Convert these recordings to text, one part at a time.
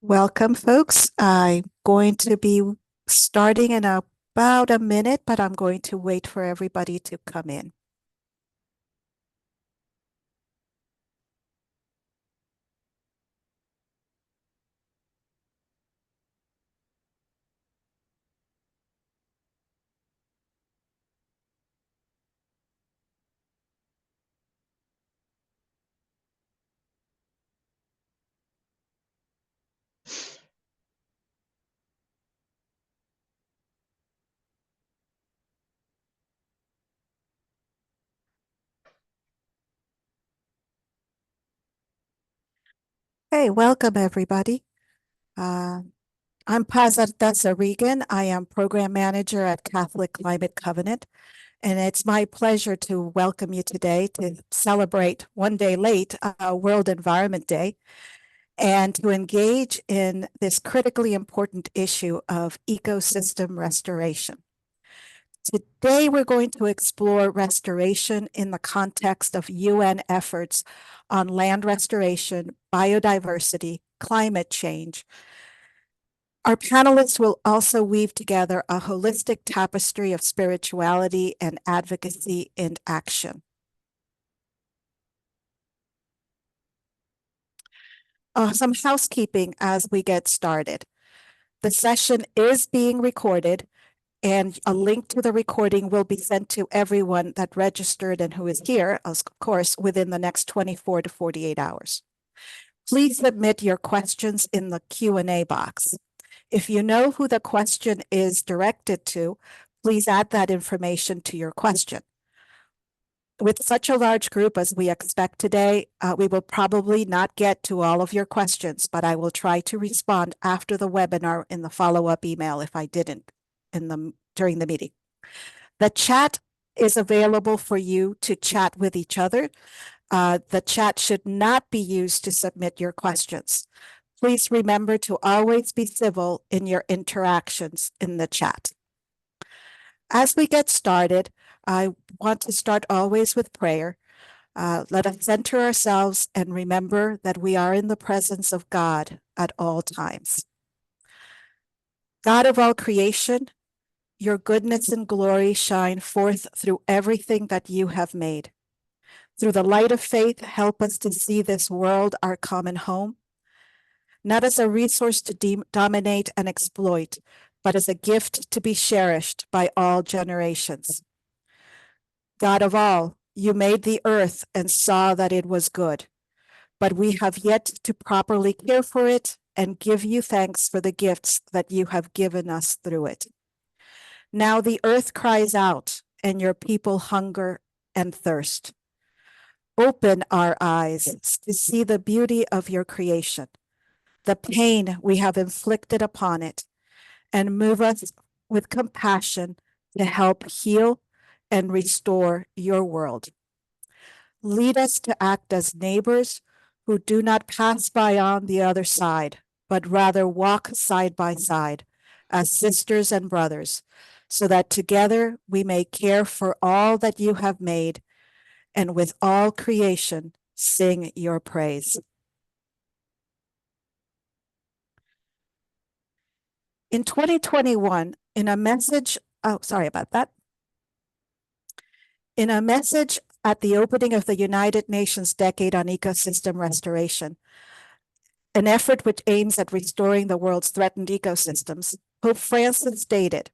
Welcome, folks. I'm going to be starting in about a minute, but I'm going to wait for everybody to come in. Hey, welcome, everybody. Uh, I'm Pazadessa Regan. I am Program Manager at Catholic Climate Covenant, and it's my pleasure to welcome you today to celebrate one day late, World Environment Day, and to engage in this critically important issue of ecosystem restoration. Today, we're going to explore restoration in the context of UN efforts on land restoration, biodiversity, climate change. Our panelists will also weave together a holistic tapestry of spirituality and advocacy in action. Some housekeeping as we get started. The session is being recorded, and a link to the recording will be sent to everyone that registered and who is here, of course, within the next 24 to 48 hours. Please submit your questions in the Q&A box. If you know who the question is directed to, please add that information to your question. With such a large group as we expect today, we will probably not get to all of your questions, but I will try to respond after the webinar in the follow-up email if I didn't during the meeting. The chat is available for you to chat with each other. The chat should not be used to submit your questions. Please remember to always be civil in your interactions in the chat. As we get started, I want to start always with prayer. Let us center ourselves and remember that we are in the presence of God at all times. God of all creation, your goodness and glory shine forth through everything that you have made. Through the light of faith, help us to see this world our common home, not as a resource to dominate and exploit, but as a gift to be cherished by all generations. God of all, you made the earth and saw that it was good, but we have yet to properly care for it and give you thanks for the gifts that you have given us through it. Now the earth cries out, and your people hunger and thirst. Open our eyes to see the beauty of your creation, the pain we have inflicted upon it, and move us with compassion to help heal and restore your world. Lead us to act as neighbors who do not pass by on the other side, but rather walk side by side as sisters and brothers, so that together we may care for all that you have made, and with all creation sing your praise. In 2021, in a message at the opening of the United Nations Decade on Ecosystem Restoration, an effort which aims at restoring the world's threatened ecosystems, Pope Francis stated,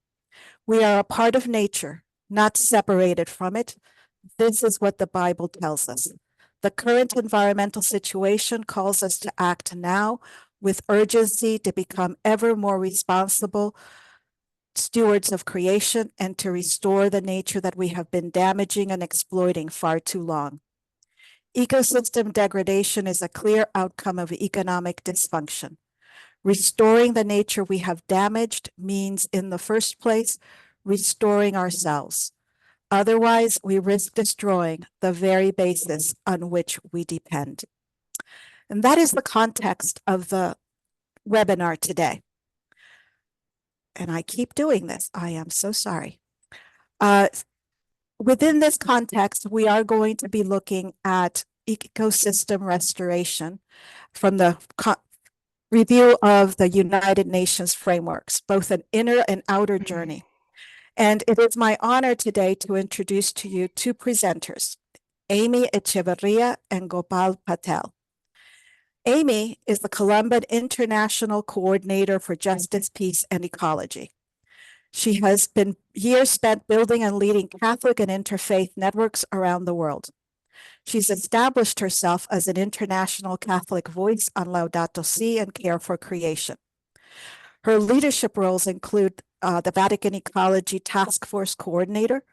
"We are a part of nature, not separated from it. This is what the Bible tells us. The current environmental situation calls us to act now with urgency to become ever more responsible stewards of creation and to restore the nature that we have been damaging and exploiting far too long. Ecosystem degradation is a clear outcome of economic dysfunction. Restoring the nature we have damaged means, in the first place, restoring ourselves. Otherwise, we risk destroying the very basis on which we depend." And that is the context of the webinar today. And I keep doing this. I am so sorry. Within this context, we are going to be looking at ecosystem restoration from the review of the United Nations frameworks, both an inner and outer journey. And it is my honor today to introduce to you two presenters, Amy Echeverria and Gopal Patel. Amy is the Colombian International Coordinator for Justice, Peace, and Ecology. She has been years spent building and leading Catholic and interfaith networks around the world. She's established herself as an international Catholic voice on Laudato Si and Care for Creation. Her leadership roles include the Vatican Ecology Task Force Coordinator,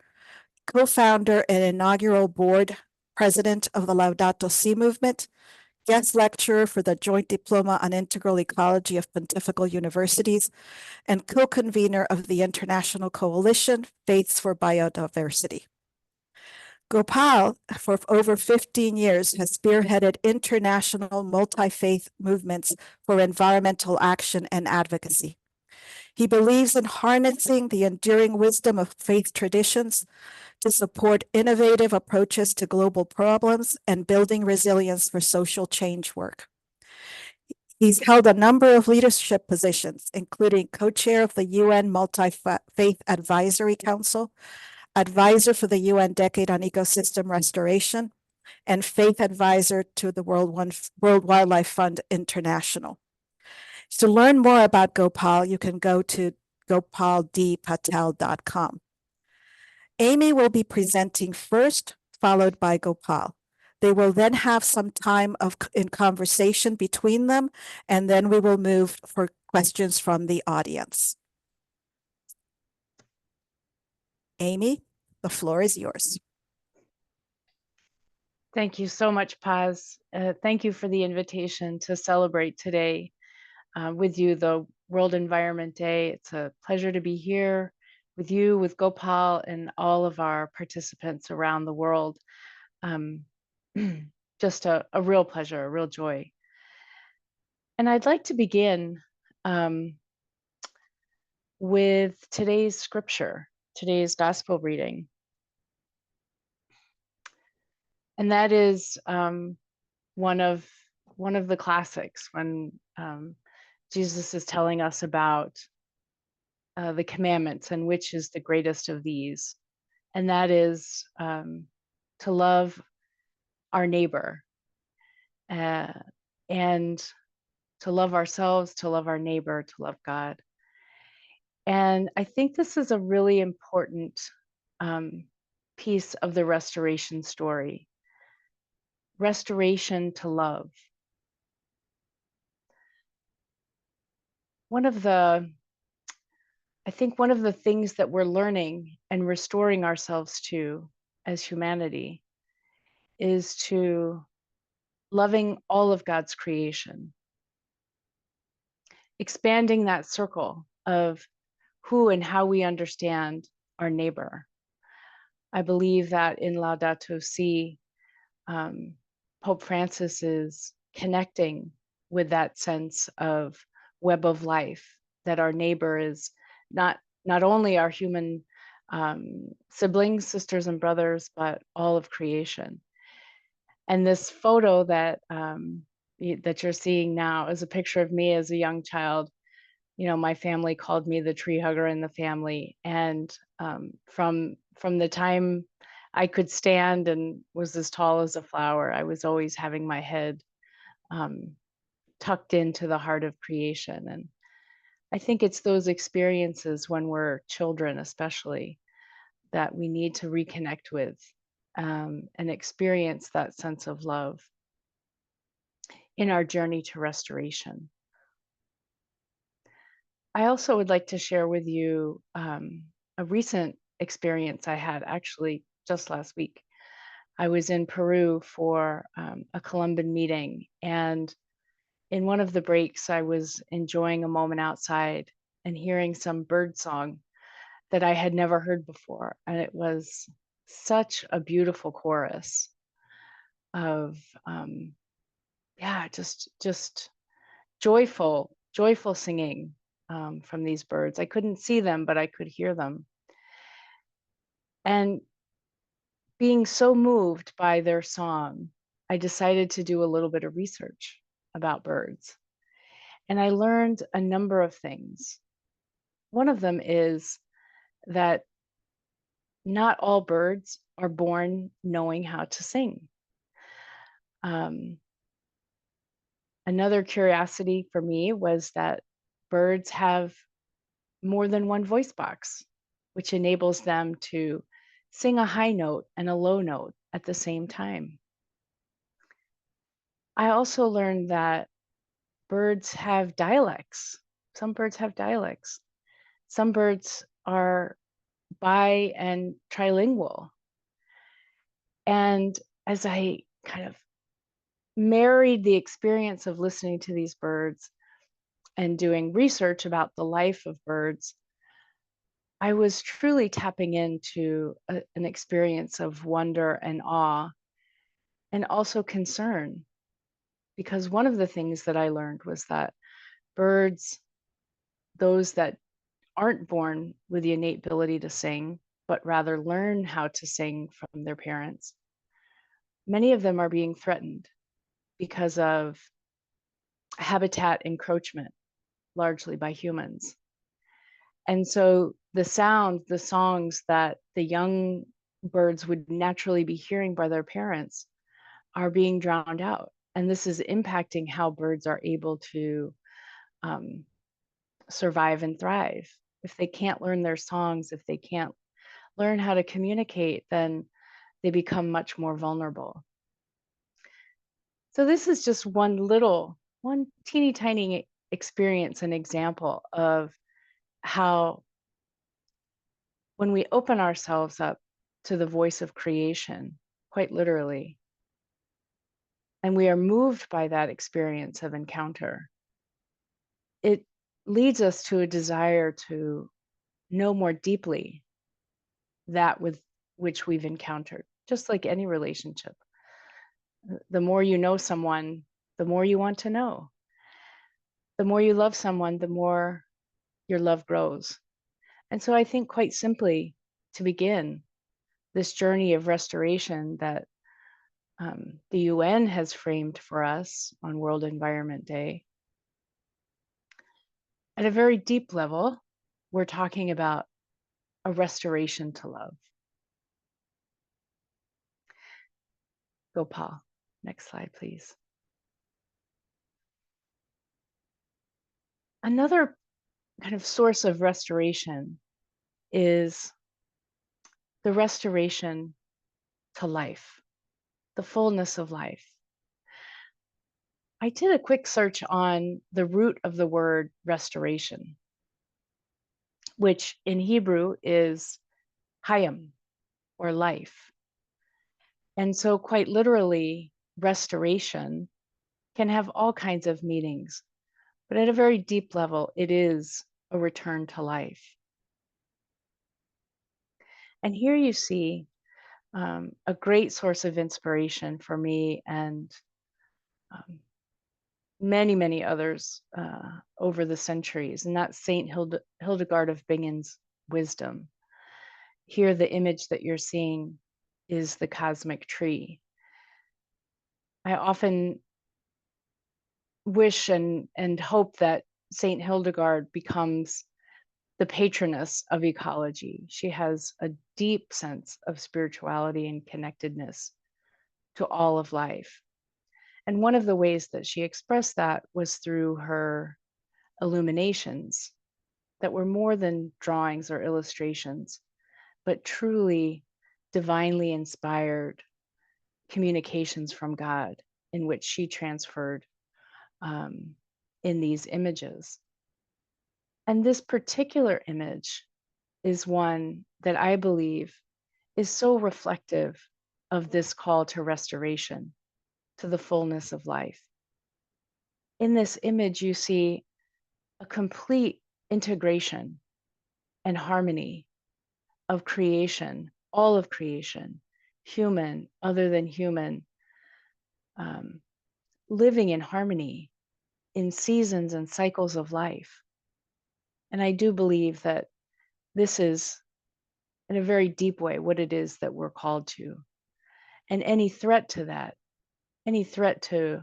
co-founder and inaugural board president of the Laudato Si movement, guest lecturer for the Joint Diploma on Integral Ecology of Pontifical Universities, and co-convener of the International Coalition Faiths for Biodiversity. Gopal, for over 15 years, has spearheaded international multi-faith movements for environmental action and advocacy. He believes in harnessing the enduring wisdom of faith traditions to support innovative approaches to global problems and building resilience for social change work. He's held a number of leadership positions, including co-chair of the UN Multi-Faith Advisory Council, advisor for the UN Decade on Ecosystem Restoration, and faith advisor to the World Wildlife Fund International. To learn more about Gopal, you can go to gopaldpatel.com. Amy will be presenting first, followed by Gopal. They will then have some time in conversation between them, and then we will move for questions from the audience. Amy, the floor is yours. Thank you so much, Paz. Thank you for the invitation to celebrate today with you, the World Environment Day. It's a pleasure to be here with you, with Gopal, and all of our participants around the world. Just a real pleasure, a real joy. And I'd like to begin with today's scripture, today's gospel reading. And that is one of the classics when Jesus is telling us about the commandments and which is the greatest of these. And that is to love our neighbor and to love ourselves, to love our neighbor, to love God. And I think this is a really important piece of the restoration story. Restoration to love. I think one of the things that we're learning and restoring ourselves to as humanity is to loving all of God's creation, expanding that circle of who and how we understand our neighbor. I believe that in Laudato Si, Pope Francis is connecting with that sense of web of life, that our neighbor is not only our human siblings, sisters and brothers, but all of creation. And this photo that that you're seeing now is a picture of me as a young child. You know, my family called me the tree hugger in the family. And from the time I could stand and was as tall as a flower, I was always having my head tucked into the heart of creation. And I think it's those experiences when we're children, especially, that we need to reconnect with and experience that sense of love in our journey to restoration. I also would like to share with you a recent experience I had actually just last week. I was in Peru for a Colombian meeting, and in one of the breaks, I was enjoying a moment outside and hearing some bird song that I had never heard before. And it was such a beautiful chorus of, just joyful singing from these birds. I couldn't see them, but I could hear them. And being so moved by their song, I decided to do a little bit of research about birds. And I learned a number of things. One of them is that not all birds are born knowing how to sing. Another curiosity for me was that birds have more than one voice box, which enables them to sing a high note and a low note at the same time. I also learned that birds have dialects. Some birds have dialects. Some birds are bi and trilingual. And as I kind of married the experience of listening to these birds and doing research about the life of birds, I was truly tapping into an experience of wonder and awe, and also concern. Because one of the things that I learned was that birds, those that aren't born with the innate ability to sing, but rather learn how to sing from their parents, many of them are being threatened because of habitat encroachment, largely by humans. And so the songs that the young birds would naturally be hearing by their parents are being drowned out. And this is impacting how birds are able to survive and thrive. If they can't learn their songs, if they can't learn how to communicate, then they become much more vulnerable. So this is just one teeny tiny experience, an example of how when we open ourselves up to the voice of creation, quite literally, and we are moved by that experience of encounter, it leads us to a desire to know more deeply that with which we've encountered, just like any relationship. The more you know someone, the more you want to know. The more you love someone, the more your love grows. And so I think, quite simply, to begin this journey of restoration that the UN has framed for us on World Environment Day, at a very deep level, we're talking about a restoration to love. Gopal, next slide, please. Another kind of source of restoration is the restoration to life, the fullness of life. I did a quick search on the root of the word restoration, which in Hebrew is hayam, or life. And so, quite literally, restoration can have all kinds of meanings, but at a very deep level, it is a return to life. And here you see a great source of inspiration for me and many, many others over the centuries, and that's Saint Hildegard of Bingen's wisdom. Here, the image that you're seeing is the cosmic tree. I often wish and hope that Saint Hildegard becomes the patroness of ecology. She has a deep sense of spirituality and connectedness to all of life. And one of the ways that she expressed that was through her illuminations that were more than drawings or illustrations, but truly divinely inspired communications from God in which she transferred in these images. And this particular image is one that I believe is so reflective of this call to restoration, to the fullness of life. In this image, you see a complete integration and harmony of creation, all of creation, human, other than human, living in harmony in seasons and cycles of life. And I do believe that this is, in a very deep way, what it is that we're called to. And any threat to that, any threat to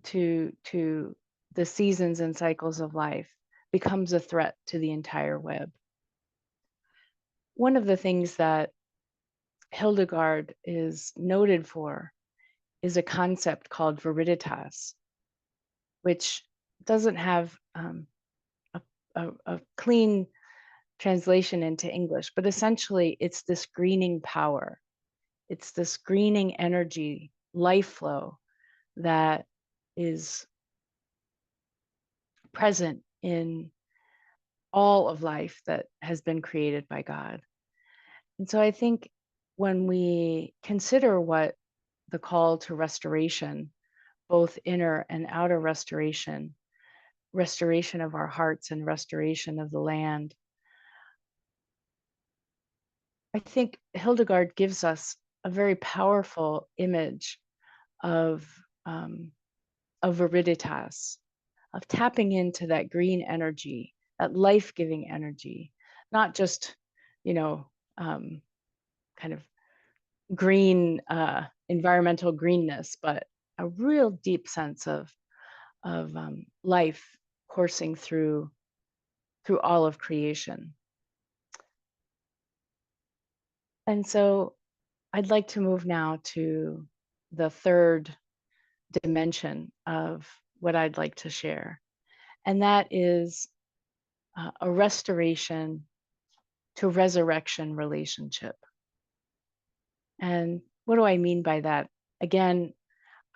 to the seasons and cycles of life becomes a threat to the entire web. One of the things that Hildegard is noted for is a concept called viriditas, which doesn't have a clean translation into English, but essentially it's this greening power. It's this greening energy, life flow that is present in all of life that has been created by God. And so I think when we consider what the call to restoration, both inner and outer restoration, restoration of our hearts and restoration of the land, I think Hildegard gives us a very powerful image of viriditas, of tapping into that green energy, that life-giving energy, not just, you know, kind of green, environmental greenness, but a real deep sense of life coursing through all of creation. And so I'd like to move now to the third dimension of what I'd like to share. And that is a restoration to resurrection relationship. And what do I mean by that? Again,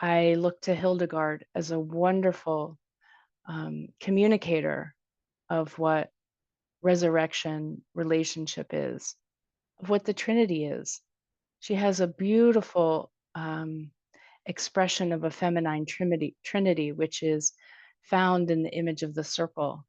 I look to Hildegard as a wonderful communicator of what resurrection relationship is, of what the Trinity is. She has a beautiful expression of a feminine trinity, which is found in the image of the circle.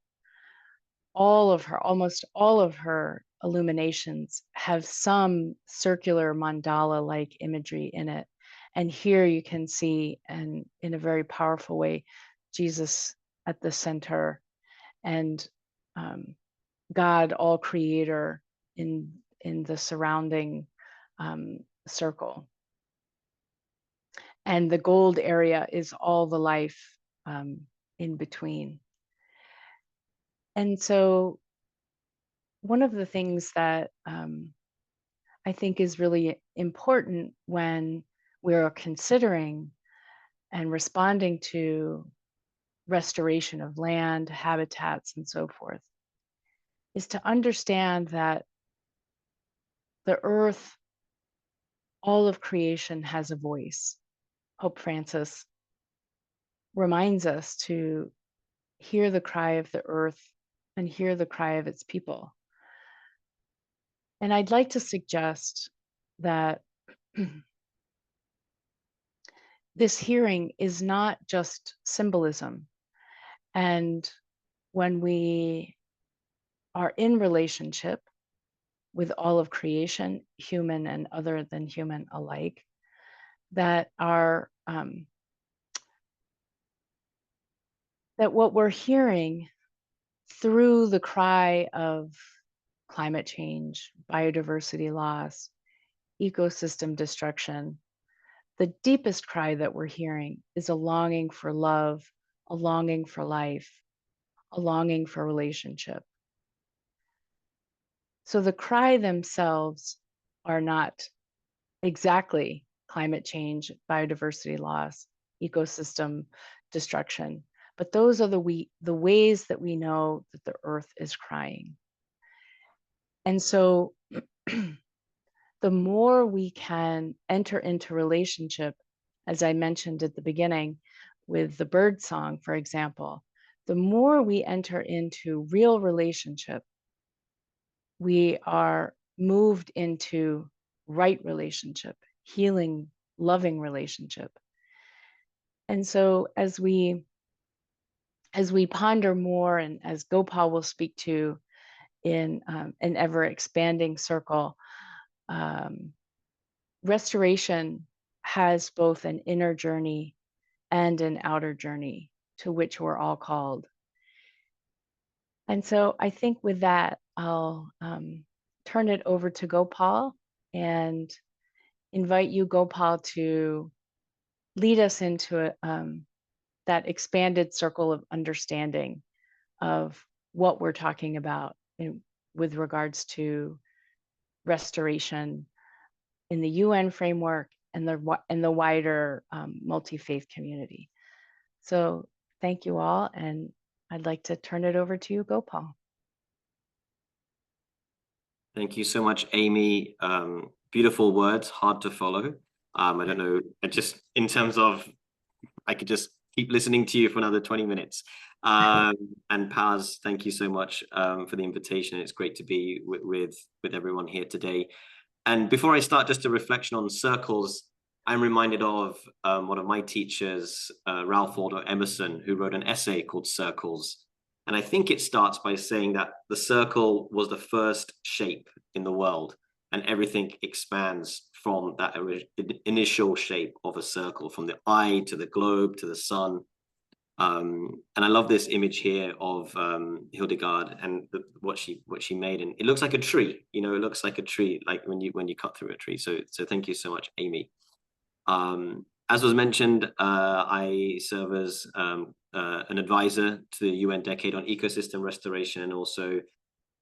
Almost all of her illuminations have some circular mandala-like imagery in it. And here you can see, and in a very powerful way, Jesus at the center, and God, all creator, in the surrounding circle. And the gold area is all the life in between. And so one of the things that I think is really important when we're considering and responding to restoration of land, habitats, and so forth, is to understand that the earth, all of creation, has a voice. Pope Francis reminds us to hear the cry of the earth and hear the cry of its people. And I'd like to suggest that this hearing is not just symbolism. And when we are in relationship with all of creation, human and other than human alike, that that what we're hearing through the cry of climate change, biodiversity loss, ecosystem destruction, the deepest cry that we're hearing is a longing for love, a longing for life, a longing for relationship. So the cry themselves are not exactly climate change, biodiversity loss, ecosystem destruction, but those are the ways that we know that the earth is crying. And so the more we can enter into relationship, as I mentioned at the beginning with the bird song, for example, the more we enter into real relationship, we are moved into right relationship, healing, loving relationship. And so as we ponder more, and as Gopal will speak to in an ever expanding circle, restoration has both an inner journey and an outer journey to which we're all called. And so I think with that, I'll turn it over to Gopal and invite you, Gopal, to lead us into that expanded circle of understanding of what we're talking about with regards to restoration in the UN framework and the wider multi-faith community. So thank you all, and I'd like to turn it over to you, Gopal. Thank you so much, Amy. Beautiful words, hard to follow. I don't know, just in terms of, I could just keep listening to you for another 20 minutes. And Paz, thank you so much for the invitation. It's great to be with everyone here today. And before I start, just a reflection on circles, I'm reminded of one of my teachers, Ralph Waldo Emerson, who wrote an essay called Circles. And I think it starts by saying that the circle was the first shape in the world, and everything expands from that initial shape of a circle, from the eye to the globe to the sun. And I love this image here of Hildegard and what she made, and it looks like a tree. You know, it looks like a tree, like when you cut through a tree. So thank you so much, Amy. As was mentioned, I serve as an advisor to the UN Decade on Ecosystem Restoration, and also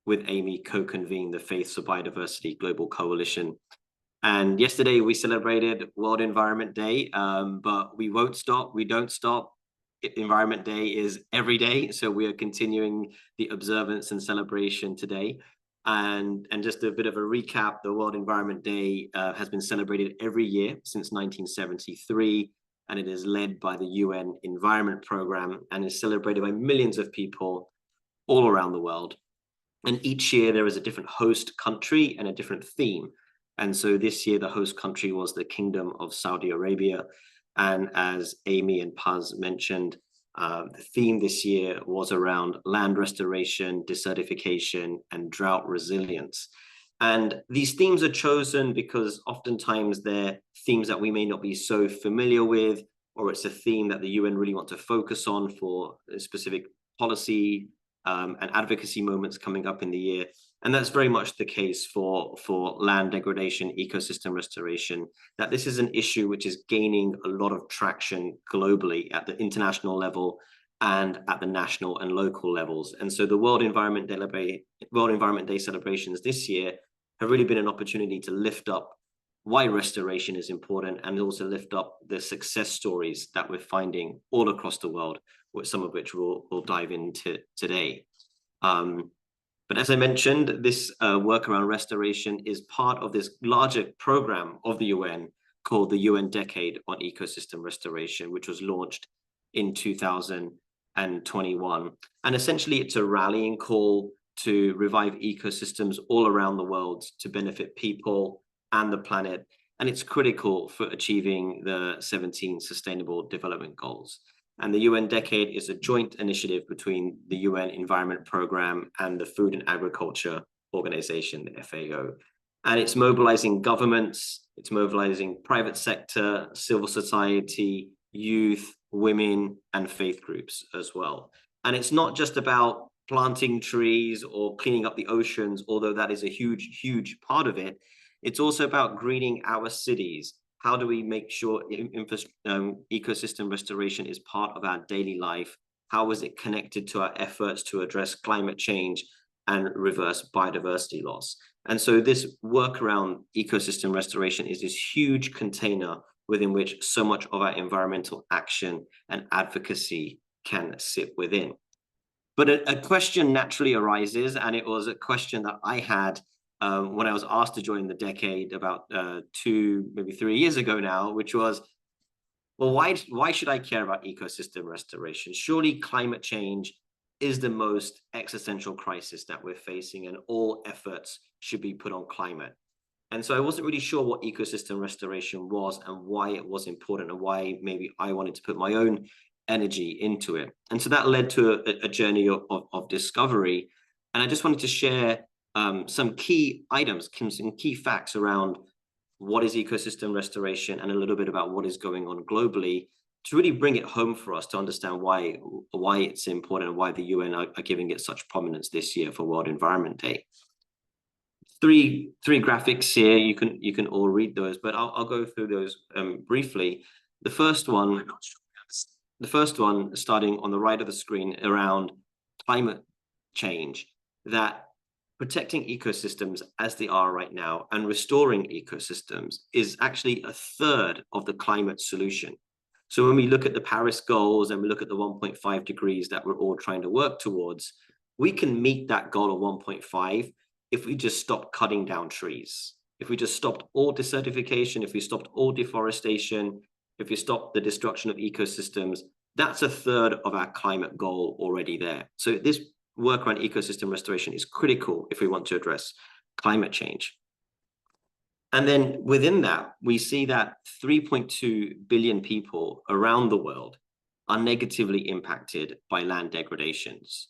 with Amy co-convened the Faiths for Biodiversity Global Coalition. And yesterday we celebrated World Environment Day, but we won't stop. We don't stop. Environment Day is every day, so we are continuing the observance and celebration today. And just a bit of a recap, the World Environment Day has been celebrated every year since 1973, and it is led by the UN Environment Programme and is celebrated by millions of people all around the world. And each year there is a different host country and a different theme. And so this year the host country was the Kingdom of Saudi Arabia. And as Amy and Paz mentioned, the theme this year was around land restoration, desertification, and drought resilience. And these themes are chosen because oftentimes they're themes that we may not be so familiar with, or it's a theme that the UN really want to focus on for a specific policy and advocacy moments coming up in the year. And that's very much the case for land degradation, ecosystem restoration, that this is an issue which is gaining a lot of traction globally at the international level and at the national and local levels. And so the World Environment Day celebrations this year have really been an opportunity to lift up why restoration is important, and also lift up the success stories that we're finding all across the world, some of which we'll dive into today. But as I mentioned, this work around restoration is part of this larger program of the UN called the UN Decade on Ecosystem Restoration, which was launched in 2021. And essentially, it's a rallying call to revive ecosystems all around the world to benefit people and the planet. And it's critical for achieving the 17 Sustainable Development Goals. And the UN Decade is a joint initiative between the UN Environment Programme and the Food and Agriculture Organization, the FAO. And it's mobilizing governments, it's mobilizing private sector, civil society, youth, women, and faith groups as well. And it's not just about planting trees or cleaning up the oceans, although that is a huge, huge part of it. It's also about greening our cities. How do we make sure ecosystem restoration is part of our daily life? How is it connected to our efforts to address climate change and reverse biodiversity loss? And so this work around ecosystem restoration is this huge container within which so much of our environmental action and advocacy can sit within. But a question naturally arises, and it was a question that I had when I was asked to join the Decade about 2, maybe 3 years ago now, which was, well, why should I care about ecosystem restoration? Surely climate change is the most existential crisis that we're facing, and all efforts should be put on climate. And so I wasn't really sure what ecosystem restoration was and why it was important, and why maybe I wanted to put my own energy into it. And so that led to a journey of discovery. And I just wanted to share some key items, some key facts around what is ecosystem restoration and a little bit about what is going on globally, to really bring it home for us to understand why it's important and why the UN are giving it such prominence this year for World Environment Day. Three graphics here, you can all read those, but I'll go through those briefly. The first one, the first one, starting on the right of the screen, around climate change, that protecting ecosystems as they are right now and restoring ecosystems is actually a third of the climate solution. So when we look at the Paris goals and we look at the 1.5 degrees that we're all trying to work towards, we can meet that goal of 1.5 if we just stop cutting down trees. If we just stopped all desertification, if we stopped all deforestation, if we stop the destruction of ecosystems, that's a third of our climate goal already there. So this work around ecosystem restoration is critical if we want to address climate change. And then within that, we see that 3.2 billion people around the world are negatively impacted by land degradations,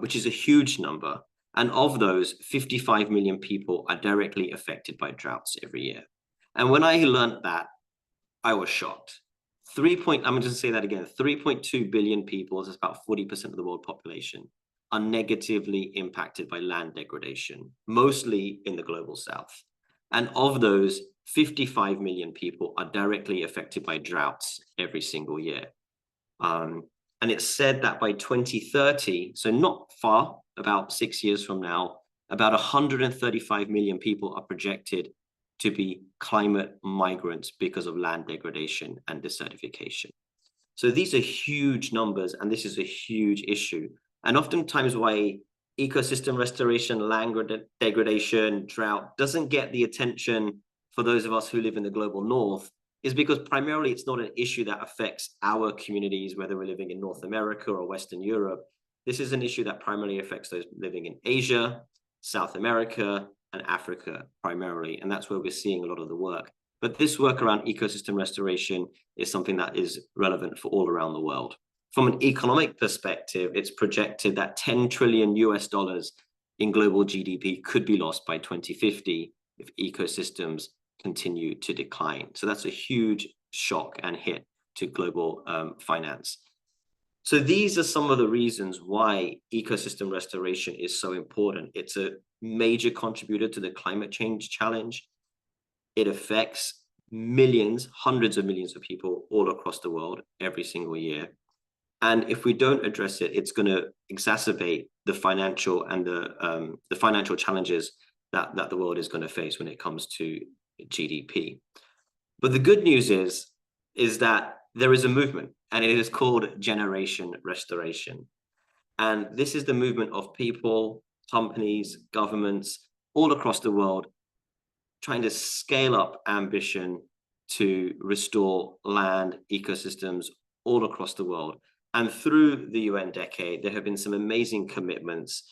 which is a huge number. And of those, 55 million people are directly affected by droughts every year. And when I learned that, I was shocked. I'm going to say that again, 3.2 billion people, that's about 40% of the world population, are negatively impacted by land degradation, mostly in the global south. And of those, 55 million people are directly affected by droughts every single year. And it's said that by 2030, so not far, about 6 years from now, about 135 million people are projected to be climate migrants because of land degradation and desertification. So these are huge numbers, and this is a huge issue. And oftentimes why ecosystem restoration, land degradation, drought doesn't get the attention for those of us who live in the global north is because primarily it's not an issue that affects our communities, whether we're living in North America or Western Europe. This is an issue that primarily affects those living in Asia, South America, and Africa primarily. And that's where we're seeing a lot of the work. But this work around ecosystem restoration is something that is relevant for all around the world. From an economic perspective, it's projected that 10 trillion US dollars in global GDP could be lost by 2050 if ecosystems continue to decline. So that's a huge shock and hit to global finance. So these are some of the reasons why ecosystem restoration is so important. It's a major contributor to the climate change challenge. It affects millions, hundreds of millions of people all across the world every single year. And if we don't address it, it's going to exacerbate the financial and the financial challenges that the world is going to face when it comes to GDP. But the good news is that there is a movement, and it is called Generation Restoration. And this is the movement of people, companies, governments all across the world trying to scale up ambition to restore land, ecosystems all across the world. And through the UN decade, there have been some amazing commitments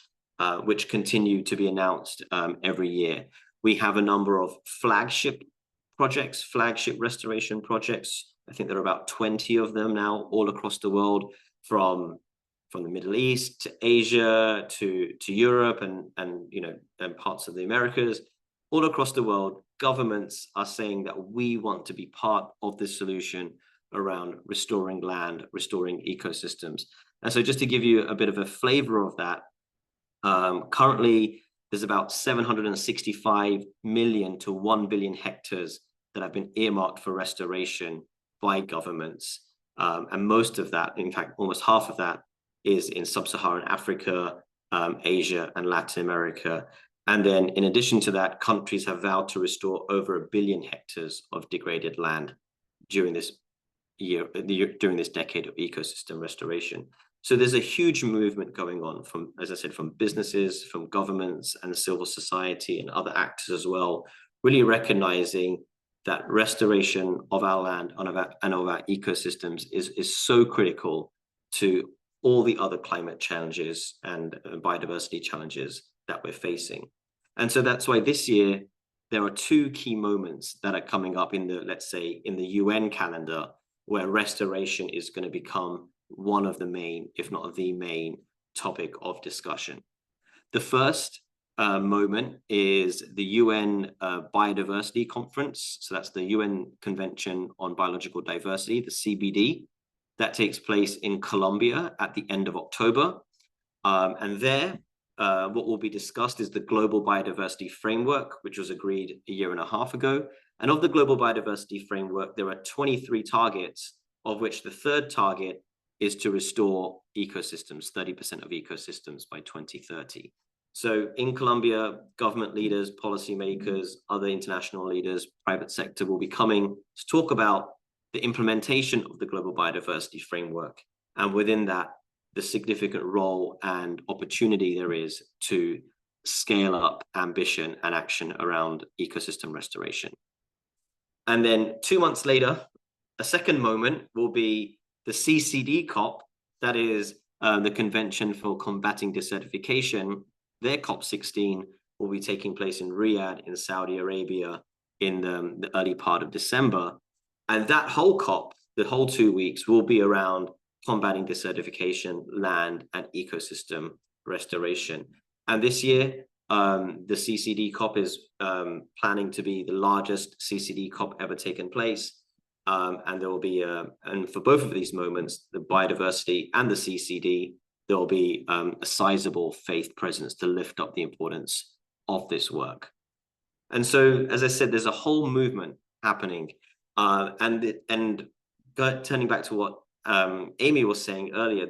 which continue to be announced every year. We have a number of flagship projects, flagship restoration projects. I think there are about 20 of them now all across the world, from the Middle East to Asia to Europe and parts of the Americas. All across the world, governments are saying that we want to be part of the solution around restoring land, restoring ecosystems. And so just to give you a bit of a flavor of that, currently there's about 765 million to 1 billion hectares that have been earmarked for restoration by governments. And most of that, in fact, almost half of that, is in sub-Saharan Africa, Asia, and Latin America. And then in addition to that, countries have vowed to restore over 1 billion hectares of degraded land during this decade of ecosystem restoration. So there's a huge movement going on from, as I said, from businesses, from governments and civil society and other actors as well, really recognizing that restoration of our land and of our ecosystems is so critical to all the other climate challenges and biodiversity challenges that we're facing. And so that's why this year there are two key moments that are coming up in the, let's say, in the UN calendar, where restoration is going to become one of the main, if not the main, topic of discussion. The first moment is the UN Biodiversity Conference. So that's the UN Convention on Biological Diversity, the CBD, that takes place in Colombia at the end of October. And there, what will be discussed is the Global Biodiversity Framework, which was agreed a year and a half ago. And of the Global Biodiversity Framework, there are 23 targets of which the third target is to restore ecosystems, 30% of ecosystems by 2030. So in Colombia, government leaders, policymakers, other international leaders, private sector will be coming to talk about the implementation of the global biodiversity framework. And within that, the significant role and opportunity there is to scale up ambition and action around ecosystem restoration. And then 2 months later, a second moment will be the CCD COP, that is the Convention for Combating Desertification. Their COP16 will be taking place in Riyadh in Saudi Arabia in the early part of December. And that whole COP, the whole 2 weeks, will be around combating desertification, land, and ecosystem restoration. And this year, the CCD COP is planning to be the largest CCD COP ever taken place. And there will be, and for both of these moments, the biodiversity and the CCD, there will be a sizable faith presence to lift up the importance of this work. And so, as I said, there's a whole movement happening. And turning back to what Amy was saying earlier,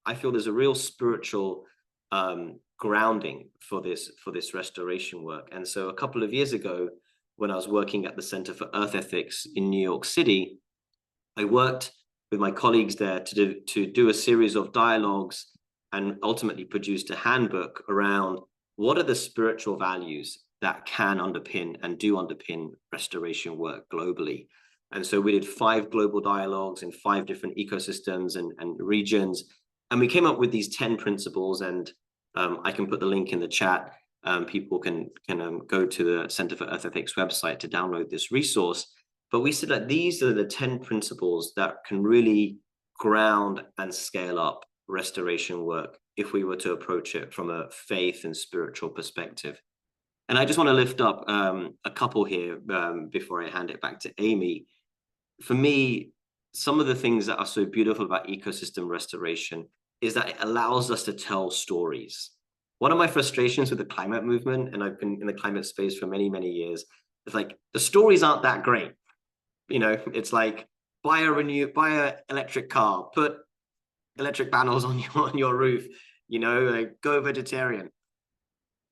I feel there's a real spiritual grounding for this restoration work. And so a couple of years ago, when I was working at the Center for Earth Ethics in New York City, I worked with my colleagues there to do a series of dialogues and ultimately produced a handbook around what are the spiritual values that can underpin and do underpin restoration work globally. And so we did 5 global dialogues in 5 different ecosystems and regions. And we came up with these 10 principles, and I can put the link in the chat. People can go to the Center for Earth Ethics website to download this resource. But we said that these are the 10 principles that can really ground and scale up restoration work if we were to approach it from a faith and spiritual perspective. And I just want to lift up a couple here before I hand it back to Amy. For me, some of the things that are so beautiful about ecosystem restoration is that it allows us to tell stories. One of my frustrations with the climate movement, and I've been in the climate space for many, many years, is like the stories aren't that great. You know, it's like buy a electric car, put electric panels on your roof, you know, like, go vegetarian.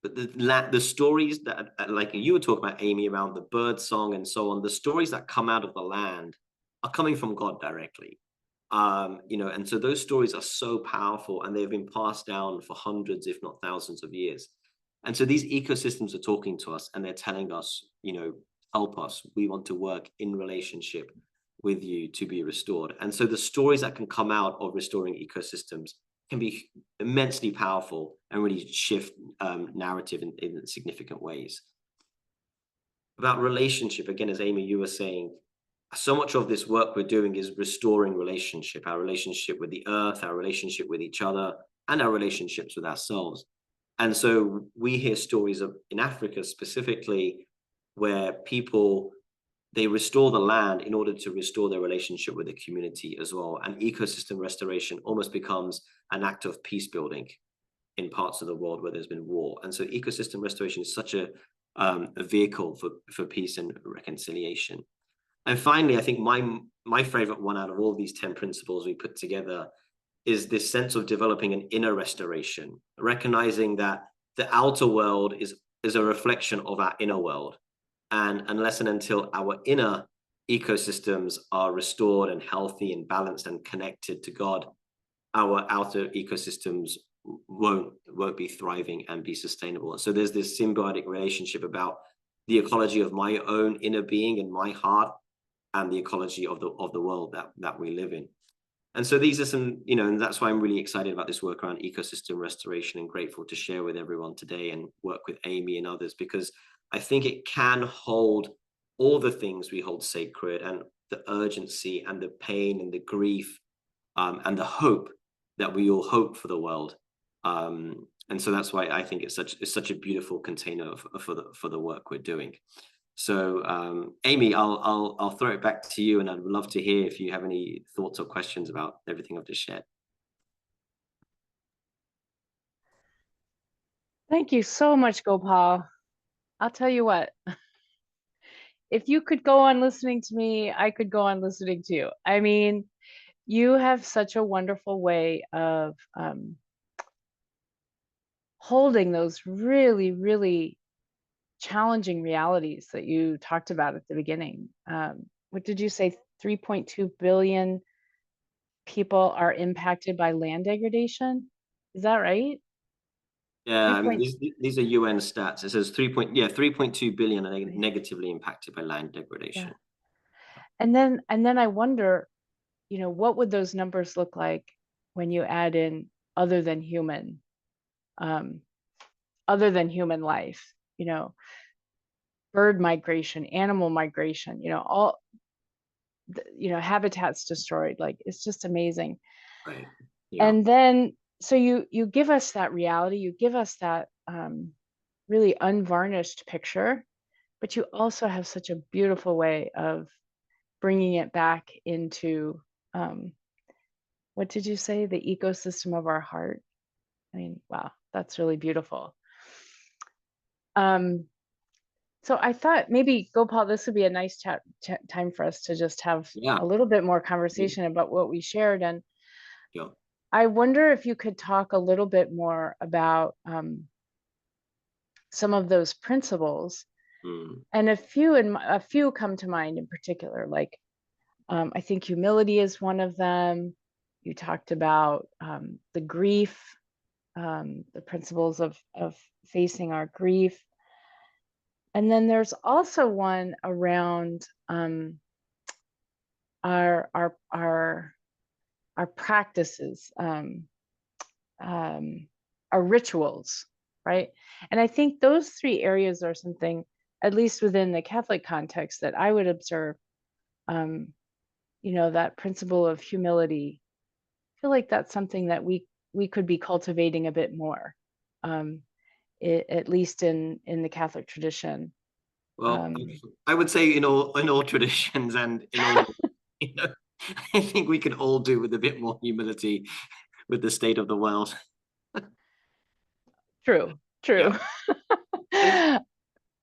But the stories that, like you were talking about, Amy, around the bird song and so on, the stories that come out of the land are coming from God directly. You know, and so those stories are so powerful, and they've been passed down for hundreds, if not thousands of years. And so these ecosystems are talking to us, and they're telling us, you know, help us. We want to work in relationship with you to be restored. And so the stories that can come out of restoring ecosystems can be immensely powerful and really shift narrative in significant ways. About relationship, again, as Amy, you were saying, so much of this work we're doing is restoring relationship, our relationship with the earth, our relationship with each other, and our relationships with ourselves. And so we hear stories of, in Africa specifically, where people, they restore the land in order to restore their relationship with the community as well. And ecosystem restoration almost becomes an act of peace building in parts of the world where there's been war. And so ecosystem restoration is such a vehicle for peace and reconciliation. And finally, I think my favorite one out of all these 10 principles we put together is this sense of developing an inner restoration, recognizing that the outer world is a reflection of our inner world. And unless and until our inner ecosystems are restored and healthy and balanced and connected to God, our outer ecosystems won't be thriving and be sustainable. So there's this symbiotic relationship about the ecology of my own inner being and my heart, and the ecology of the world that we live in. And so these are some, you know, and that's why I'm really excited about this work around ecosystem restoration, and grateful to share with everyone today and work with Amy and others, because I think it can hold all the things we hold sacred, and the urgency and the pain and the grief and the hope that we all hope for the world. And so that's why I think it's such a beautiful container for the work we're doing. So Amy, I'll throw it back to you, and I'd love to hear if you have any thoughts or questions about everything I've just shared. Thank you so much, Gopal. I'll tell you what, if you could go on listening to me, I could go on listening to you. I mean, you have such a wonderful way of holding those really, really challenging realities that you talked about at the beginning. What did you say? 3.2 billion people are impacted by land degradation. Is that right? Yeah, I 3. mean, these are UN stats. It says 3.2 billion are negatively impacted by land degradation. Yeah. And then I wonder, you know, what would those numbers look like when you add in other than human life, you know, bird migration, animal migration, you know, all, you know, habitats destroyed. Like, it's just amazing. Right. Yeah. And then, so you give us that reality, you give us that really unvarnished picture, but you also have such a beautiful way of bringing it back into, what did you say? The ecosystem of our heart. I mean, wow, that's really beautiful. So I thought maybe, Gopal, this would be a nice time for us to just have a little bit more conversation about what we shared. And I wonder if you could talk a little bit more about some of those principles. And a few come to mind in particular, like I think humility is one of them. You talked about the grief, the principles of facing our grief. And then there's also one around our practices, our rituals, right? And I think those 3 areas are something, at least within the Catholic context, that I would observe. You know, that principle of humility. I feel like that's something that we could be cultivating a bit more, at least in the Catholic tradition. Well, I would say in all traditions and in all, you know, I think we could all do with a bit more humility with the state of the world. True. Yeah.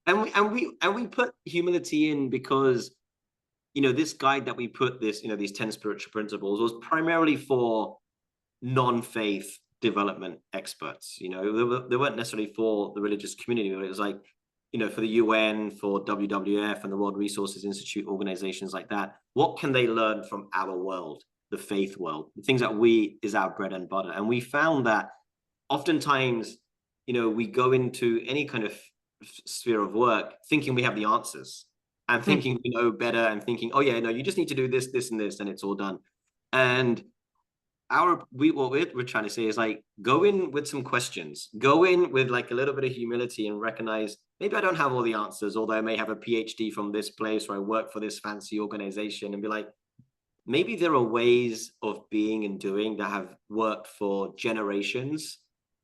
and we put humility in because, you know, this guide that we put this, you know, these 10 spiritual principles was primarily for non-faith development experts. You know, they weren't necessarily for the religious community, but it was like, you know, for the UN, for WWF and the World Resources Institute, organizations like that. What can they learn from our world, the faith world, the things that is our bread and butter? And we found that oftentimes, you know, we go into any kind of sphere of work thinking we have the answers and thinking we know better and thinking, oh yeah, no, you just need to do this, this, and this, and it's all done. And what we're trying to say is, like, go in with some questions, go in with like a little bit of humility and recognize maybe I don't have all the answers, although I may have a PhD from this place or I work for this fancy organization, and be like, maybe there are ways of being and doing that have worked for generations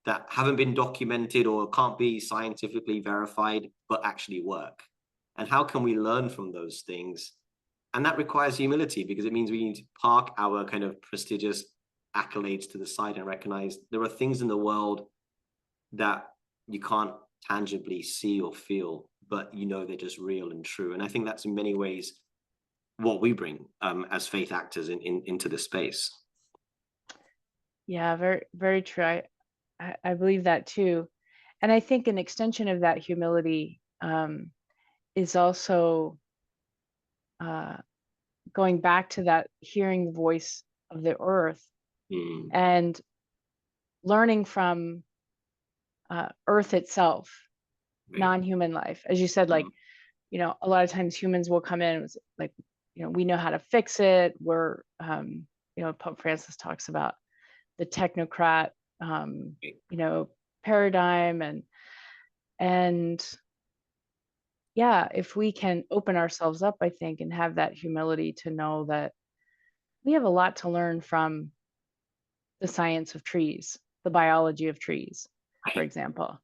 that haven't been documented or can't be scientifically verified, but actually work. And how can we learn from those things? And that requires humility, because it means we need to park our kind of prestigious accolades to the side and recognize there are things in the world that you can't tangibly see or feel, but you know they're just real and true. And I think that's in many ways what we bring as faith actors into this space. Yeah, very, very true. I believe that too. And I think an extension of that humility is also going back to that hearing the voice of the earth and learning from earth itself, non-human life. As you said, like, you know, a lot of times humans will come in like, you know, we know how to fix it. We're, you know, Pope Francis talks about the technocrat, you know, paradigm, and yeah, if we can open ourselves up, I think, and have that humility to know that we have a lot to learn from the science of trees, the biology of trees, for example.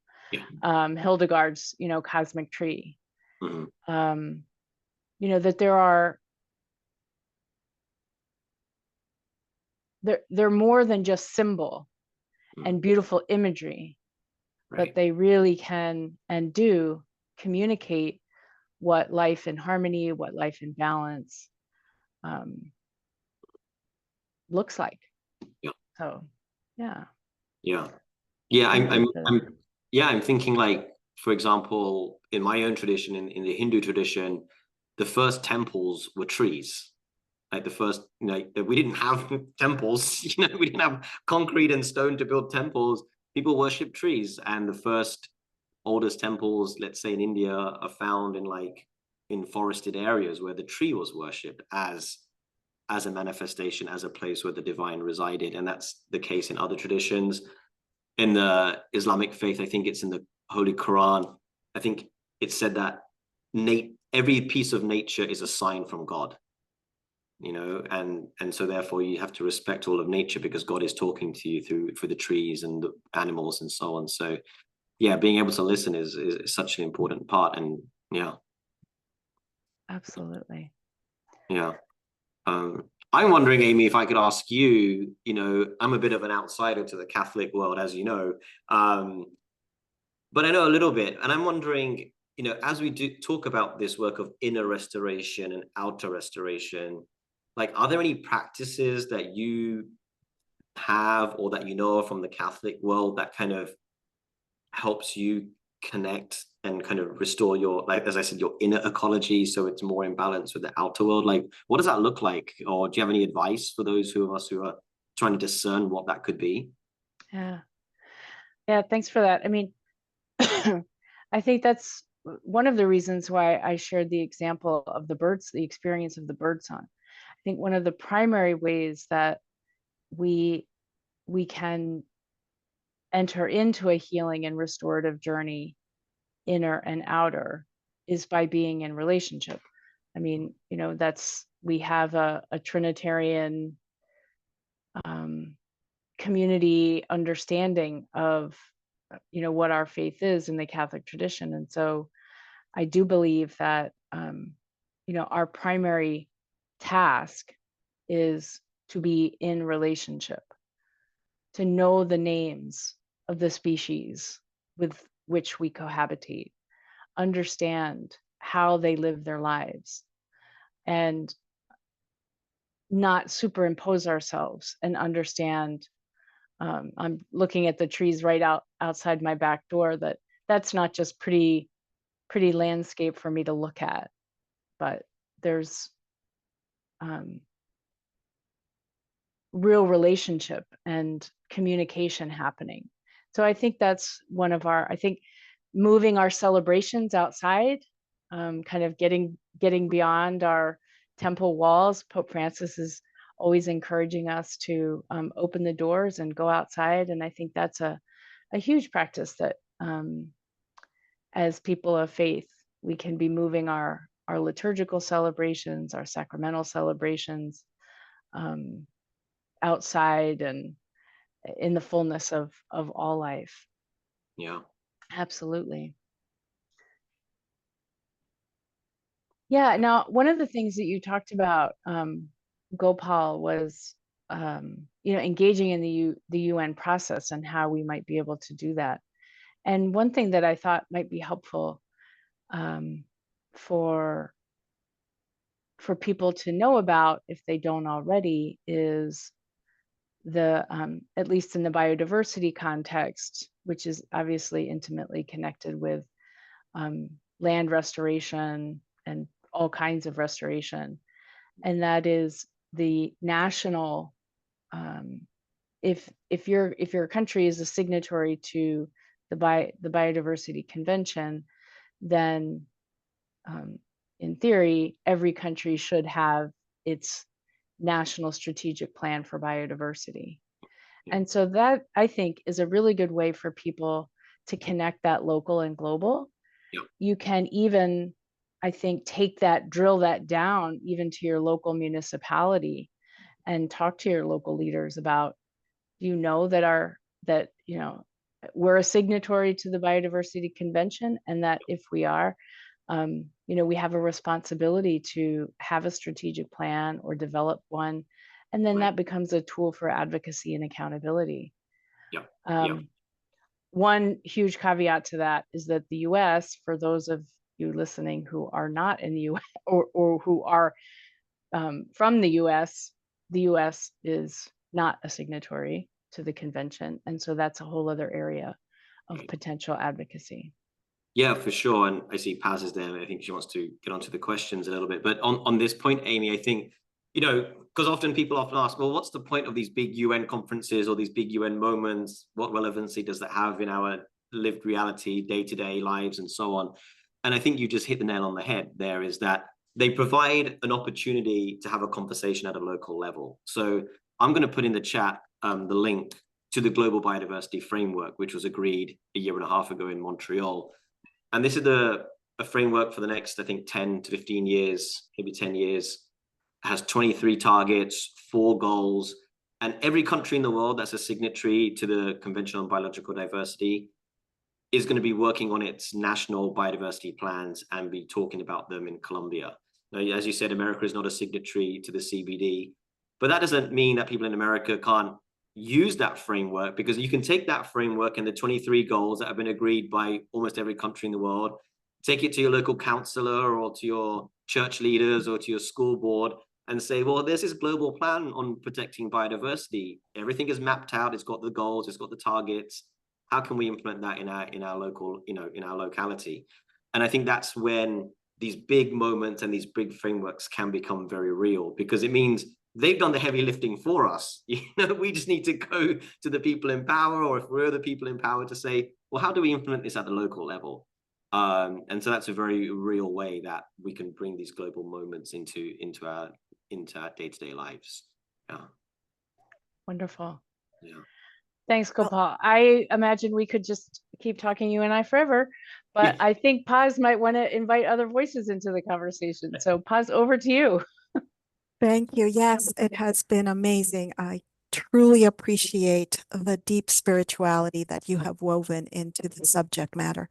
Hildegard's, you know, cosmic tree. You know, that they're more than just symbol and beautiful imagery, but they really can and do communicate what life in harmony, what life in balance looks like. Yeah. So, yeah. Yeah. Yeah. Thank you for that. I'm thinking, like, for example, in my own tradition, in the Hindu tradition, the first temples were trees. Like the first, we didn't have temples, we didn't have concrete and stone to build temples. People worship trees. And the first oldest temples, let's say in India, are found in forested areas where the tree was worshipped as a manifestation, as a place where the divine resided. And that's the case in other traditions. In the Islamic faith, I think it's in the Holy Quran, I think it said that every piece of nature is a sign from God. And so therefore you have to respect all of nature, because God is talking to you through the trees and the animals and so on. So yeah, being able to listen is such an important part. And yeah, Absolutely. yeah. I'm wondering, Amy, if I could ask you, I'm a bit of an outsider to the Catholic world, as you know, but I know a little bit, and I'm wondering, as we do talk about this work of inner restoration and outer restoration, like, are there any practices that you have or that you know from the Catholic world that kind of helps you connect and kind of restore your, like, as I said, your inner ecology, so it's more in balance with the outer world? Like, what does that look like? Or do you have any advice for those of us who are trying to discern what that could be? Yeah. Yeah, thanks for that. I mean, I think that's one of the reasons why I shared the example of the birds, the experience of the birdsong. I think one of the primary ways that we can enter into a healing and restorative journey, inner and outer, is by being in relationship. I mean, we have a Trinitarian community understanding of what our faith is in the Catholic tradition. And so I do believe that our primary task is to be in relationship, to know the names of the species with which we cohabitate, understand how they live their lives, and not superimpose ourselves, and understand. I'm looking at the trees right outside my back door. That's not just pretty landscape for me to look at, but there's real relationship and communication happening. So I think that's one of I think moving our celebrations outside, kind of getting beyond our temple walls. Pope Francis is always encouraging us to open the doors and go outside. And I think that's a huge practice that as people of faith, we can be moving our liturgical celebrations, our sacramental celebrations outside and in the fullness of all life. Yeah. Absolutely. Yeah. Now, one of the things that you talked about, Gopal, was engaging in the UN process and how we might be able to do that. And one thing that I thought might be helpful for people to know about, if they don't already, is the at least in the biodiversity context, which is obviously intimately connected with land restoration and all kinds of restoration, and that is the national. If your country is a signatory to the Biodiversity Convention, then in theory, every country should have its national strategic plan for biodiversity. And so that, I think, is a really good way for people to connect that local and global. Yep. You can even, I think, drill that down even to your local municipality and talk to your local leaders about, that we're a signatory to the Biodiversity Convention, and that if we are, we have a responsibility to have a strategic plan or develop one, and then that becomes a tool for advocacy and accountability. Yeah. One huge caveat to that is that the US, for those of you listening who are not in the US or who are from the US is not a signatory to the convention. And so that's a whole other area of potential advocacy. Yeah, for sure. And I see Paz is there, and I think she wants to get onto the questions a little bit. But on this point, Amy, I think, you know, because often people often ask, well, what's the point of these big UN conferences or these big UN moments? What relevancy does that have in our lived reality, day-to-day lives, and so on? And I think you just hit the nail on the head there, is that they provide an opportunity to have a conversation at a local level. So I'm going to put in the chat the link to the Global Biodiversity Framework, which was agreed a year and a half ago in Montreal. And this is a framework for the next, I think, 10 to 15 years, maybe 10 years. It has 23 targets, 4 goals, and every country in the world that's a signatory to the Convention on Biological Diversity is going to be working on its national biodiversity plans and be talking about them in Colombia. Now, as you said, America is not a signatory to the CBD, but that doesn't mean that people in America can't use that framework, because you can take that framework and the 23 goals that have been agreed by almost every country in the world, take it to your local councillor or to your church leaders or to your school board and say, well, there's this global plan on protecting biodiversity. Everything is mapped out. It's got the goals, it's got the targets. How can we implement that in our local, in our locality? And I think that's when these big moments and these big frameworks can become very real, because it means they've done the heavy lifting for us. We just need to go to the people in power, or if we're the people in power, to say, well, how do we implement this at the local level? And so that's a very real way that we can bring these global moments into our day-to-day lives. Yeah. Wonderful. Yeah. Thanks, Gopal. I imagine we could just keep talking, you and I, forever, but I think Paz might want to invite other voices into the conversation. So Paz, over to you. Thank you. Yes, it has been amazing. I truly appreciate the deep spirituality that you have woven into the subject matter.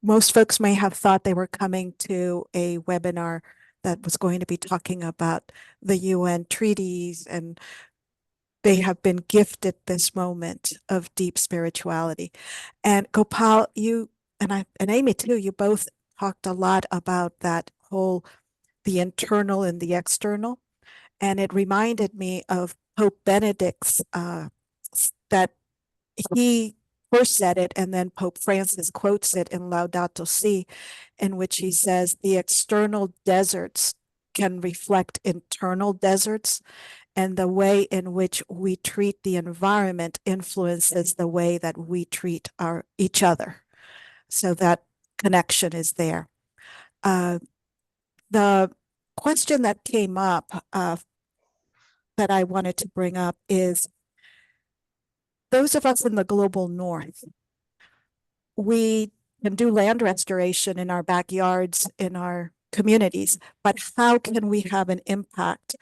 Most folks may have thought they were coming to a webinar that was going to be talking about the UN treaties, and they have been gifted this moment of deep spirituality. And Gopal, you and Amy too, you both talked a lot about that whole, the internal and the external. And it reminded me of Pope Benedict's, that he first said it, and then Pope Francis quotes it in Laudato Si, in which he says the external deserts can reflect internal deserts, and the way in which we treat the environment influences the way that we treat each other. So that connection is there. The question that came up that I wanted to bring up is, those of us in the global north, we can do land restoration in our backyards, in our communities, but how can we have an impact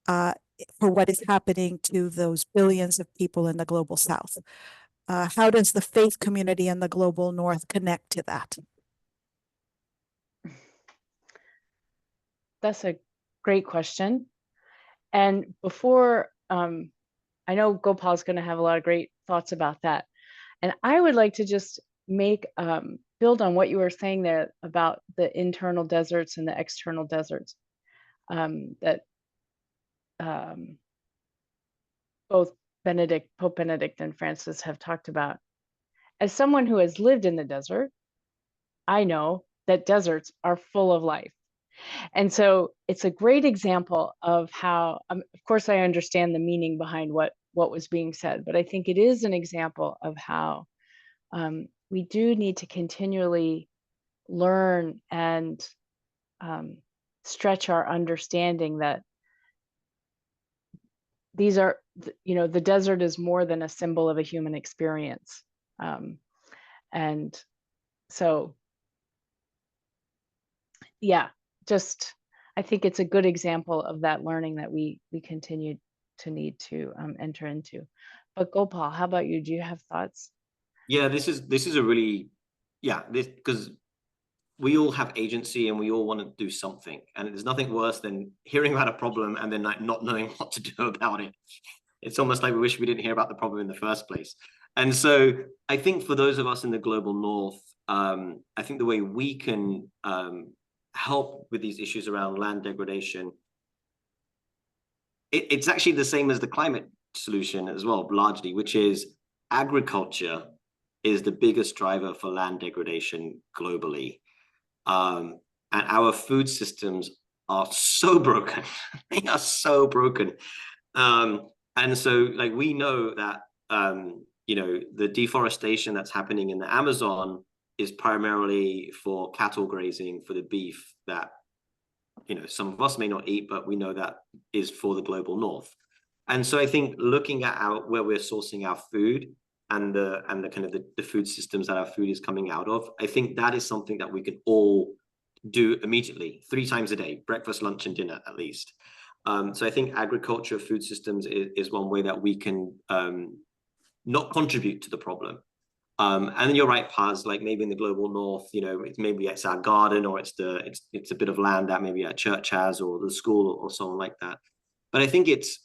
for what is happening to those billions of people in the global south? How does the faith community in the global north connect to that? That's a great question. And before, I know Gopal's going to have a lot of great thoughts about that. And I would like to just build on what you were saying there about the internal deserts and the external deserts, that both Pope Benedict and Francis have talked about. As someone who has lived in the desert, I know that deserts are full of life. And so it's a great example of how, of course, I understand the meaning behind what was being said, but I think it is an example of how we do need to continually learn and stretch our understanding that these are, the desert is more than a symbol of a human experience. And so, yeah, just, I think it's a good example of that learning that we continue to need to enter into. But Gopal, how about you? Do you have thoughts? Yeah, this is a really, because we all have agency and we all want to do something. And there's nothing worse than hearing about a problem and then like not knowing what to do about it. It's almost like we wish we didn't hear about the problem in the first place. And so I think for those of us in the global north, I think the way we can help with these issues around land degradation, it's actually the same as the climate solution as well, largely, which is agriculture is the biggest driver for land degradation globally. And our food systems are so broken. They are so broken. And so like we know that, the deforestation that's happening in the Amazon is primarily for cattle grazing, for the beef that, some of us may not eat, but we know that is for the global north. And so I think looking at where we're sourcing our food and the kind of the food systems that our food is coming out of, I think that is something that we can all do immediately, 3 times a day, breakfast, lunch, and dinner at least. So I think agriculture, food systems is one way that we can not contribute to the problem. And you're right, Paz, like maybe in the global north, maybe it's our garden, or it's a bit of land that maybe our church has, or the school, or someone like that. But I think it's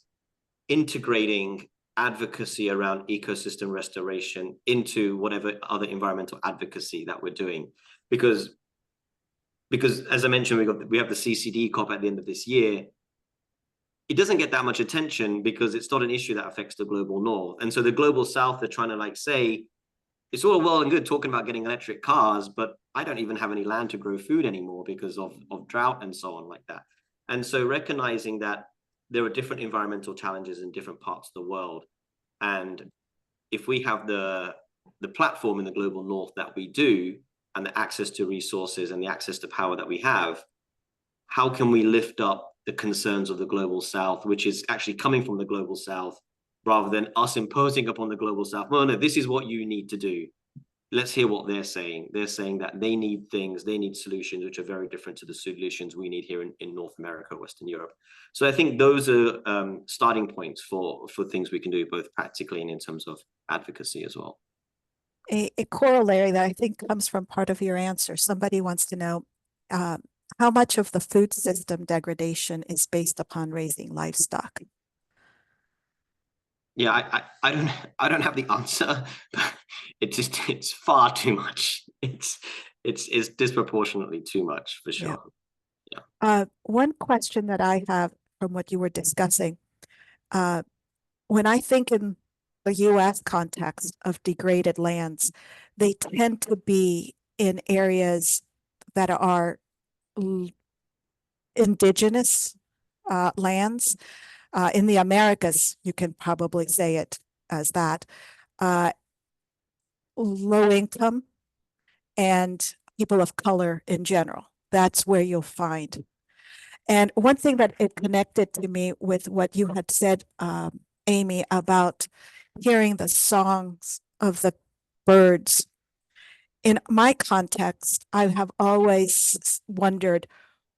integrating advocacy around ecosystem restoration into whatever other environmental advocacy that we're doing. Because as I mentioned, we have the CCD COP at the end of this year. It doesn't get that much attention because it's not an issue that affects the global north. And so the global south are trying to say, it's all well and good talking about getting electric cars, but I don't even have any land to grow food anymore because of drought and so on like that. And so recognizing that there are different environmental challenges in different parts of the world. And if we have the platform in the global north that we do, and the access to resources and the access to power that we have, how can we lift up the concerns of the global south, which is actually coming from the global south, rather than us imposing upon the global south, well, no, this is what you need to do. Let's hear what they're saying. They're saying that they need solutions which are very different to the solutions we need here in North America, Western Europe. So I think those are starting points for things we can do, both practically and in terms of advocacy as well. A corollary that I think comes from part of your answer. Somebody wants to know how much of the food system degradation is based upon raising livestock? Yeah, I don't have the answer. It's far too much. It's disproportionately too much for sure. Yeah. One question that I have from what you were discussing, when I think in the U.S. context of degraded lands, they tend to be in areas that are indigenous lands. In the Americas, you can probably say it as that. Low income and people of color in general. That's where you'll find. And one thing that it connected to me with what you had said, Amy, about hearing the songs of the birds. In my context, I have always wondered,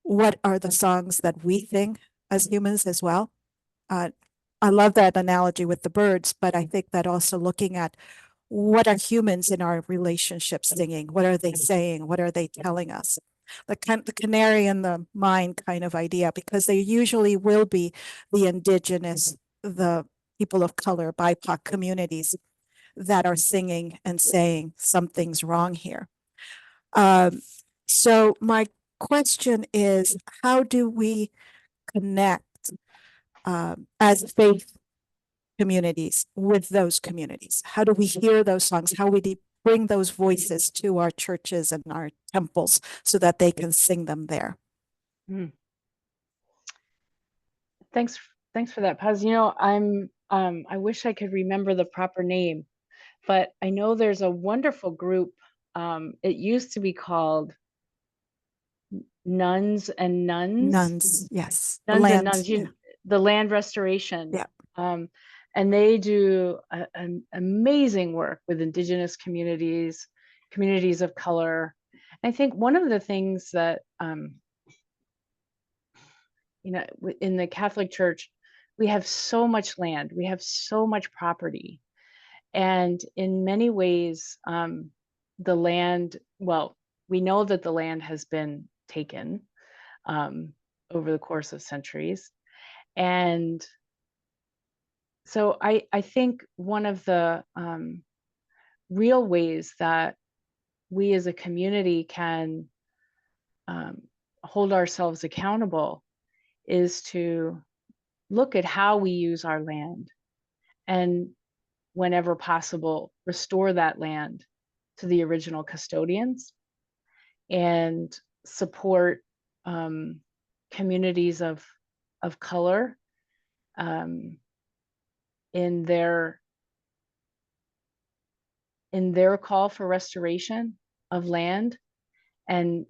what are the songs that we sing as humans as well? I love that analogy with the birds, but I think that also looking at what are humans in our relationships singing? What are they saying? What are they telling us? The canary in the mine kind of idea, because they usually will be the indigenous, the people of color, BIPOC communities that are singing and saying something's wrong here. So my question is, how do we connect as faith communities with those communities? How do we hear those songs? How do we bring those voices to our churches and our temples so that they can sing them there? Thanks for that, Paz. I wish I could remember the proper name, but I know there's a wonderful group. It used to be called Nuns and Nuns. Nuns, yes. Nuns and Nuns, the land restoration. Yeah. And they do an amazing work with indigenous communities of color. I think one of the things that, in the Catholic Church, we have so much land, we have so much property. And in many ways, the land, well, we know that the land has been taken over the course of centuries. And so I think one of the real ways that we as a community can hold ourselves accountable is to look at how we use our land, and whenever possible, restore that land to the original custodians, and support communities of color in their call for restoration of land. And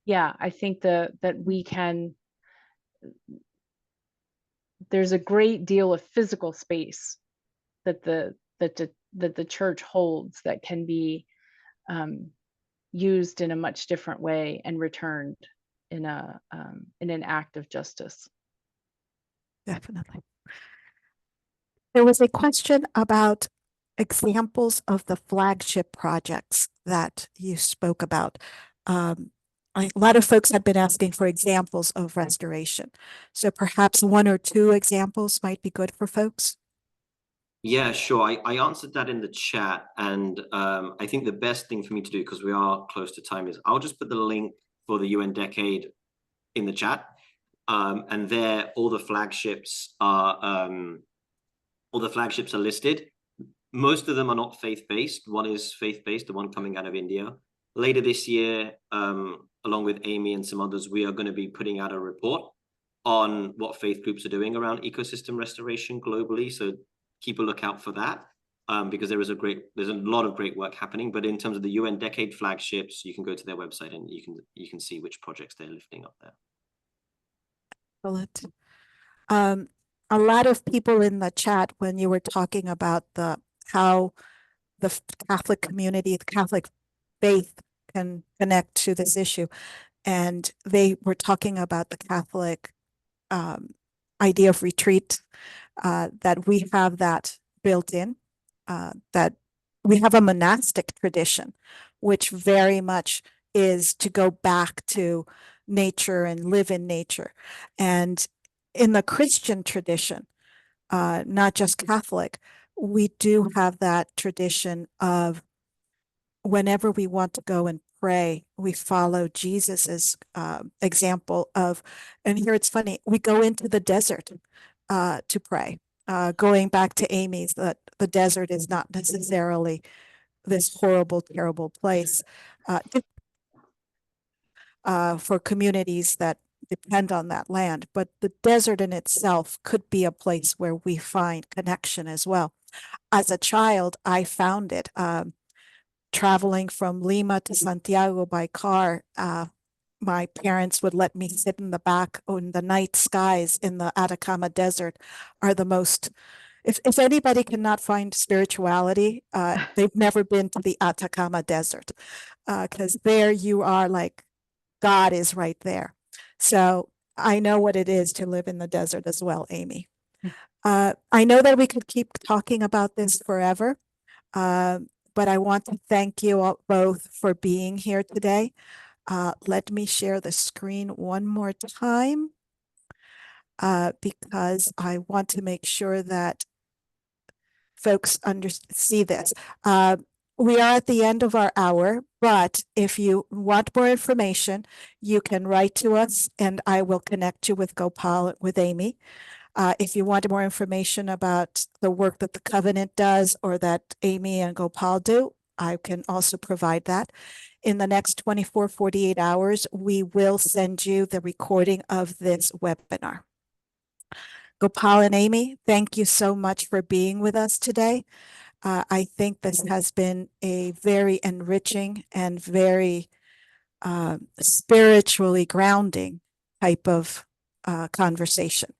yeah, I think that we can, there's a great deal of physical space that the church holds that can be used in a much different way and returned in an act of justice. Definitely. There was a question about examples of the flagship projects that you spoke about. A lot of folks have been asking for examples of restoration. So perhaps one or two examples might be good for folks. Yeah, sure. I answered that in the chat, and I think the best thing for me to do, because we are close to time, is I'll just put the link for the UN Decade in the chat, and there all the flagships are listed. Most of them are not faith-based. One is faith-based, the one coming out of India. Later this year, along with Amy and some others, we are going to be putting out a report on what faith groups are doing around ecosystem restoration globally. So keep a lookout for that, because there's a lot of great work happening. But in terms of the UN Decade flagships, you can go to their website and you can see which projects they're lifting up there. Excellent. A lot of people in the chat, when you were talking about how the Catholic community, the Catholic faith can connect to this issue, and they were talking about the Catholic idea of retreat, that we have that built in, that we have a monastic tradition, which very much is to go back to nature and live in nature. And in the Christian tradition, not just Catholic, we do have that tradition of whenever we want to go and pray, we follow Jesus's example of, and here it's funny, we go into the desert to pray. Going back to Amy's, that the desert is not necessarily this horrible, terrible place for communities that depend on that land, but the desert in itself could be a place where we find connection as well. As a child, I found it traveling from Lima to Santiago by car. My parents would let me sit in the back. On the night skies in the Atacama Desert are the most, if anybody cannot find spirituality, they've never been to the Atacama Desert, because there you are, like, God is right there. So I know what it is to live in the desert as well, Amy. I know that we could keep talking about this forever, but I want to thank you all both for being here today. Let me share the screen one more time, because I want to make sure that folks see this. We are at the end of our hour, but if you want more information, you can write to us and I will connect you with Gopal, with Amy. If you want more information about the work that the Covenant does or that Amy and Gopal do, I can also provide that. In the next 48 hours, we will send you the recording of this webinar. Gopal and Amy, thank you so much for being with us today. I think this has been a very enriching and very spiritually grounding type of conversation.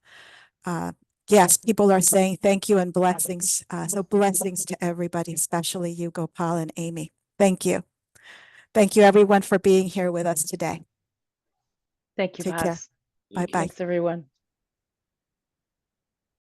Yes, people are saying thank you and blessings. So blessings to everybody, especially you, Gopal and Amy. Thank you. Thank you, everyone, for being here with us today. Thank you, Take care. Paz. Bye-bye. Thanks, everyone.